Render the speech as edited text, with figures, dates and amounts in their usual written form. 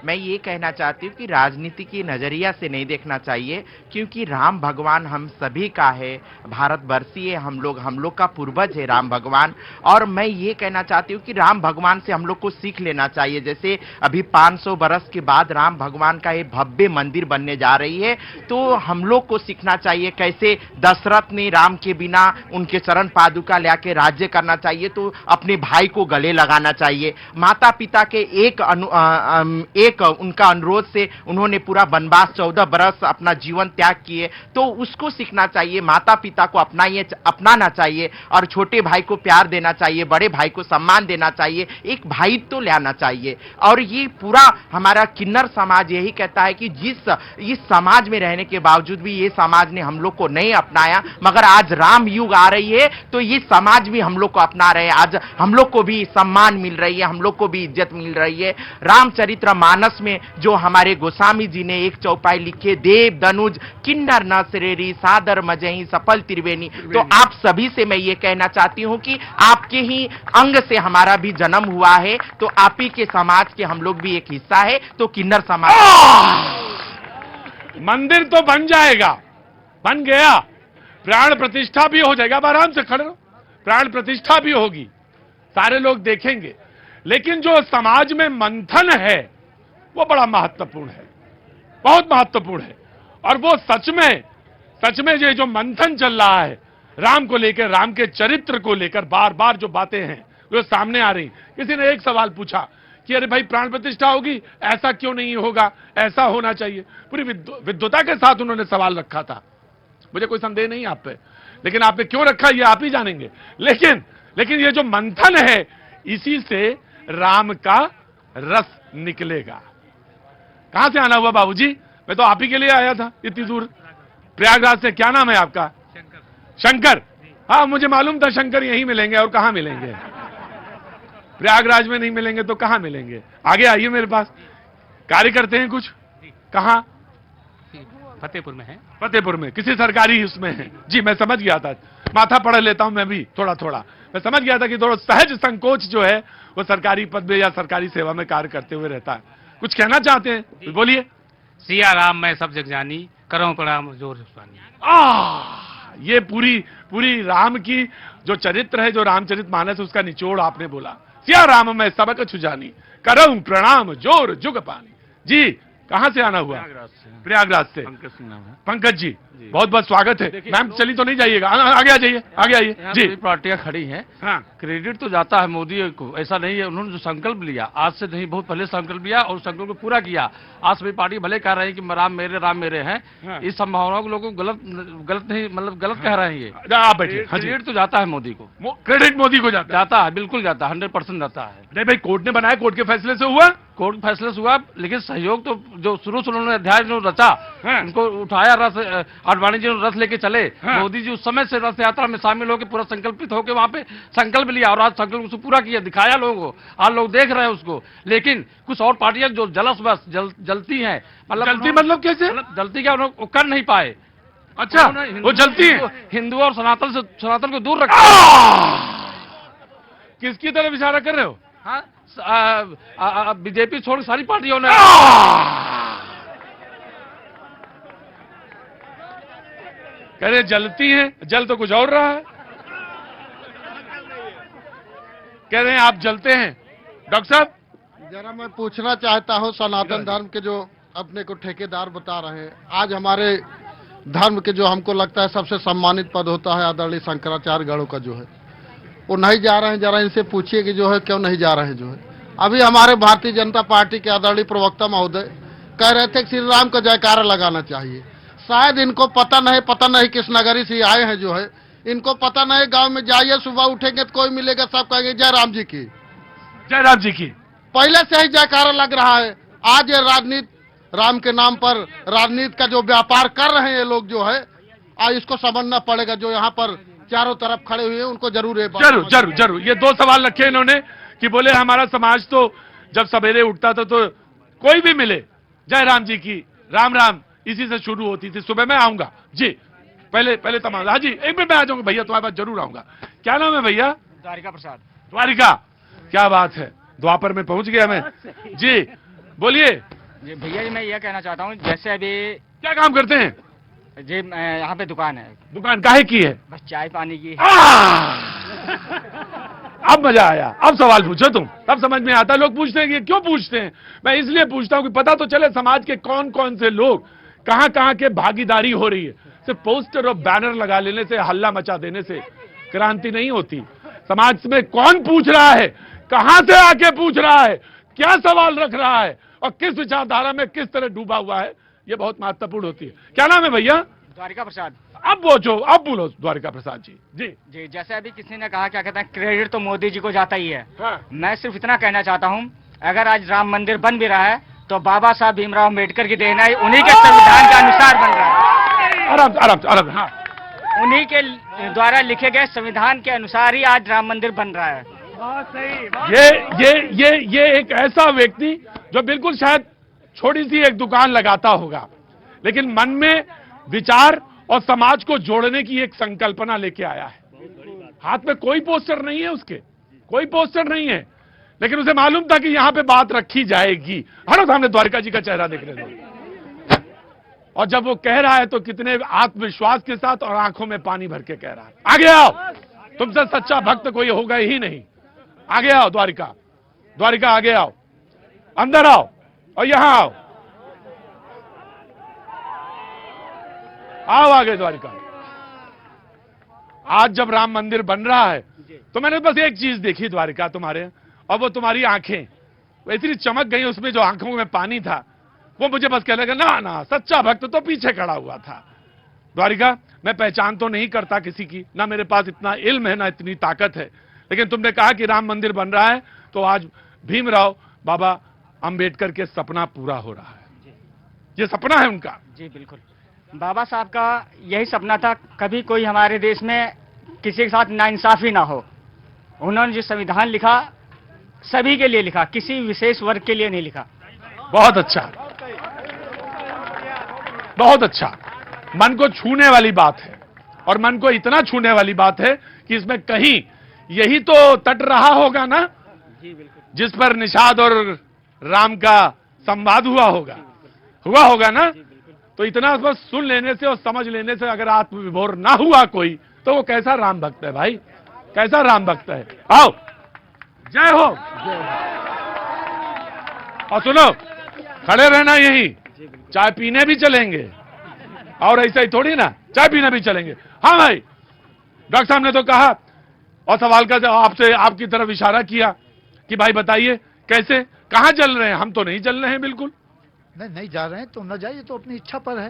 मैं ये कहना चाहती हूँ कि राजनीति की नजरिया से नहीं देखना चाहिए, क्योंकि राम भगवान हम सभी का है, भारतवर्षीय हम लोग का पूर्वज है राम भगवान। और मैं ये कहना चाहती हूँ कि राम भगवान से हम लोग को सीख लेना चाहिए। जैसे अभी 500 बरस के बाद राम भगवान का एक भव्य मंदिर बनने जा रही है, तो हम लोग को सीखना चाहिए कैसे दशरथ ने राम के बिना उनके चरण पादुका लाके राज्य करना चाहिए, तो अपने भाई को गले लगाना चाहिए। माता पिता के एक उनका अनुरोध से उन्होंने पूरा वनवास 14 बरस अपना जीवन त्याग किए, तो उसको सीखना चाहिए। माता पिता को अपनाना चाहिए और छोटे भाई को प्यार देना चाहिए, बड़े भाई को सम्मान देना चाहिए, एक भाई तो लाना चाहिए। और ये पूरा हमारा किन्नर समाज यही कहता है कि इस समाज में रहने के बावजूद भी ये समाज ने हम लोग को नहीं अपनाया, मगर आज राम युग आ रही है तो ये समाज भी हम लोग को अपना रहे हैं। आज हम लोग को भी सम्मान मिल रही है, हम लोग को भी इज्जत मिल रही है। रामचरित्र मानस में जो हमारे गोस्वामी जी ने एक चौपाई लिखे, देव दनुज किन्नर न श्रेरी सादर मजही सफल त्रिवेणी, तो आप सभी से मैं ये कहना चाहती हूं कि आपके ही अंग से हमारा भी जन्म हुआ है, तो आप ही के समाज के हम लोग भी एक हिस्सा है, तो किन्नर समाज। मंदिर तो बन जाएगा, बन गया, प्राण प्रतिष्ठा भी हो जाएगा। अब आराम से खड़े रहो, प्राण प्रतिष्ठा भी होगी, सारे लोग देखेंगे। लेकिन जो समाज में मंथन है वो बड़ा महत्वपूर्ण है, बहुत महत्वपूर्ण है। और वो सच में ये जो मंथन चल रहा है राम को लेकर, राम के चरित्र को लेकर, बार बार जो बातें हैं वो सामने आ रही। किसी ने एक सवाल पूछा कि अरे भाई प्राण प्रतिष्ठा होगी, ऐसा क्यों नहीं होगा, ऐसा होना चाहिए। पूरी विद्वता के साथ उन्होंने सवाल रखा था, मुझे कोई संदेह नहीं आप पे, लेकिन आपने क्यों रखा ये आप ही जानेंगे। लेकिन ये जो मंथन है, इसी से राम का रस निकलेगा। कहां से आना हुआ बाबूजी? मैं तो आप ही के लिए आया था इतनी दूर, प्रयागराज से। क्या नाम है आपका? शंकर। हाँ, मुझे मालूम था शंकर यहीं मिलेंगे, और कहां मिलेंगे? प्रयागराज में नहीं मिलेंगे तो कहां मिलेंगे? आगे आइए मेरे पास। कार्य करते हैं कुछ? कहां? फतेहपुर में है। फतेहपुर में किसी सरकारी उसमें है? जी, मैं समझ गया था, माथा पढ़ लेता हूं मैं भी थोड़ा थोड़ा। मैं समझ गया था कि थोड़ा सहज संकोच जो है वो सरकारी पद में या सरकारी सेवा में कार्य करते हुए रहता है। कुछ कहना चाहते हैं? बोलिए। सिया राम मैं सब जग जानी, करो प्रणाम जोर जुबानी। ये पूरी राम की जो चरित्र है, जो रामचरित मानस, उसका निचोड़ आपने बोला। सिया राम मैं सबक छुजानी, करऊं प्रणाम जोर जुग पानी। जी, कहां से आना हुआ? प्रयागराज से। पंकज सिंह नाम है। पंकज जी, बहुत बहुत स्वागत है। मैम चली तो नहीं जाइएगा, आगे आ जाइए, आगे आइए जी। पार्टियां खड़ी हैं। हाँ, क्रेडिट तो जाता है मोदी को, ऐसा नहीं है। उन्होंने जो संकल्प लिया, आज से नहीं बहुत पहले संकल्प लिया और संकल्प को पूरा किया। आज सभी पार्टी भले कह रहे हैं कि राम मेरे हैं, इस संभावनाओं को लोगों को गलत नहीं, मतलब गलत कह रहे हैं। ये आप बैठिए। क्रेडिट तो जाता है मोदी को, क्रेडिट मोदी को जाता है, बिल्कुल जाता है, 100% जाता है। नहीं भाई, कोर्ट ने बनाया, कोर्ट के फैसले से हुआ, कोर्ट फैसले से हुआ, लेकिन सहयोग तो जो शुरू से उन्होंने अध्याय जो रचा, उनको उठाया रथ, आडवाणी जी रथ लेके चले। मोदी जी उस समय से रथ यात्रा में शामिल होकर पूरा संकल्पित होकर वहां पे संकल्प लिया और आज संकल्प उसको पूरा किया, दिखाया लोगों को। आज लोग देख रहे हैं उसको। लेकिन कुछ और पार्टियां जो जलती हैं, मतलब कैसे जलती क्या, उन्होंने कर नहीं पाए। अच्छा, वो जलती है, हिंदुओं और सनातन को दूर रखा। किसकी तरफ इशारा कर रहे हो? बीजेपी छोड़ सारी पार्टियों ने। कह रहे जलती हैं, जल तो कुछ और रहा है। कह रहे हैं आप जलते हैं। डॉक्टर साहब, जरा मैं पूछना चाहता हूं, सनातन धर्म के जो अपने को ठेकेदार बता रहे हैं, आज हमारे धर्म के जो हमको लगता है सबसे सम्मानित पद होता है आदरणीय शंकराचार्य गणों का, जो है वो नहीं जा रहे हैं। जरा इनसे पूछिए कि जो है क्यों नहीं जा रहे हैं। जो है अभी हमारे भारतीय जनता पार्टी के आदरणीय प्रवक्ता महोदय कह रहे थे कि श्री राम का जयकारा लगाना चाहिए। शायद इनको पता नहीं किस नगरी से आए हैं। जो है इनको पता नहीं, गांव में जाइए, सुबह उठेंगे तो कोई मिलेगा, सब कहेंगे जय राम जी की, जय राम जी की। पहले से ही जयकारा लग रहा है। आज ये राजनीति, राम के नाम पर राजनीति का जो व्यापार कर रहे हैं ये लोग, जो है आज इसको समझना पड़ेगा। जो यहाँ पर चारों तरफ खड़े हुए हैं उनको जरूर जरूर ये दो सवाल रखे इन्होंने कि बोले हमारा समाज तो जब सवेरे उठता था तो कोई भी मिले जय राम जी की, राम राम इसी से शुरू होती थी। सुबह मैं आऊंगा जी, पहले तमाम। हाँ जी, एक मिनट में आ जाऊंगा भैया, तुम्हारे पास जरूर आऊंगा। क्या नाम है भैया? द्वारिका प्रसाद। द्वारिका, क्या बात है, द्वापर में पहुंच गया मैं जी। बोलिए। जी भैया जी, मैं यह कहना चाहता हूँ, जैसे अभी क्या काम करते हैं? जी यहाँ पे दुकान है, दुकान काहे की है? बस चाय पानी की। अब मजा आया। अब सवाल पूछो तुम, तब समझ में आता। लोग पूछते हैं कि क्यों पूछते हैं, मैं इसलिए पूछता हूं कि पता तो चले समाज के कौन कौन से लोग कहां कहां के भागीदारी हो रही है। सिर्फ पोस्टर और बैनर लगा लेने से, हल्ला मचा देने से क्रांति नहीं होती। समाज में कौन पूछ रहा है, कहां से आके पूछ रहा है, क्या सवाल रख रहा है और किस विचारधारा में किस तरह डूबा हुआ है, ये बहुत महत्वपूर्ण होती है। क्या नाम है भैया? द्वारिका प्रसाद। अब बोलो द्वारिका प्रसाद जी। जी जी, जैसे अभी किसी ने कहा, क्या कहते हैं, क्रेडिट तो मोदी जी को जाता ही है। हाँ। मैं सिर्फ इतना कहना चाहता हूँ, अगर आज राम मंदिर बन भी रहा है तो बाबा साहब भीमराव अम्बेडकर की देन है, उन्हीं के संविधान के अनुसार बन रहा है। आराम। हाँ, उन्हीं के द्वारा लिखे गए संविधान के अनुसार ही आज राम मंदिर बन रहा है। ये एक ऐसा व्यक्ति जो बिल्कुल शायद छोटी सी एक दुकान लगाता होगा, लेकिन मन में विचार और समाज को जोड़ने की एक संकल्पना लेके आया है। हाथ में कोई पोस्टर नहीं है उसके, कोई पोस्टर नहीं है, लेकिन उसे मालूम था कि यहां पे बात रखी जाएगी। हटो सामने, द्वारिका जी का चेहरा देखने दो। और जब वो कह रहा है तो कितने आत्मविश्वास के साथ और आंखों में पानी भर के कह रहा है। आगे आओ, तुमसे सच्चा भक्त कोई होगा ही नहीं। आगे आओ द्वारिका आगे आओ, अंदर आओ और यहां आओ आगे द्वारिका। आज जब राम मंदिर बन रहा है तो मैंने बस एक चीज देखी द्वारिका तुम्हारे, और वो तुम्हारी आंखें वो इतनी चमक गई, उसमें जो आंखों में पानी था वो मुझे बस कहने लगा, ना सच्चा भक्त तो पीछे खड़ा हुआ था। द्वारिका, मैं पहचान तो नहीं करता किसी की, ना मेरे पास इतना इल्म है, ना इतनी ताकत है, लेकिन तुमने कहा कि राम मंदिर बन रहा है तो आज भीमराव बाबा अंबेडकर के सपना पूरा हो रहा है। ये सपना है उनका। जी बिल्कुल, बाबा साहब का यही सपना था, कभी कोई हमारे देश में किसी के साथ नाइंसाफी ना हो। उन्होंने जो संविधान लिखा सभी के लिए लिखा, किसी विशेष वर्ग के लिए नहीं लिखा। बहुत अच्छा, बहुत अच्छा। मन को छूने वाली बात है, और मन को इतना छूने वाली बात है कि इसमें कहीं यही तो तट रहा होगा ना, जिस पर निषाद और राम का संवाद हुआ होगा ना। तो इतना बस सुन लेने से और समझ लेने से अगर आत्मविभोर ना हुआ कोई, तो वो कैसा राम भक्त है भाई, कैसा राम भक्त है। आओ, जय हो। और सुनो, खड़े रहना यही, चाय पीने भी चलेंगे, और ऐसा ही थोड़ी ना, चाय पीने भी चलेंगे। हाँ भाई, डॉक्टर साहब ने तो कहा और सवाल का जवाब आपसे आपकी तरफ इशारा किया कि भाई बताइए कैसे, कहां चल रहे हैं? हम तो नहीं चल रहे हैं बिल्कुल। नहीं जा रहे हैं तो न जाइए, तो अपनी इच्छा पर है।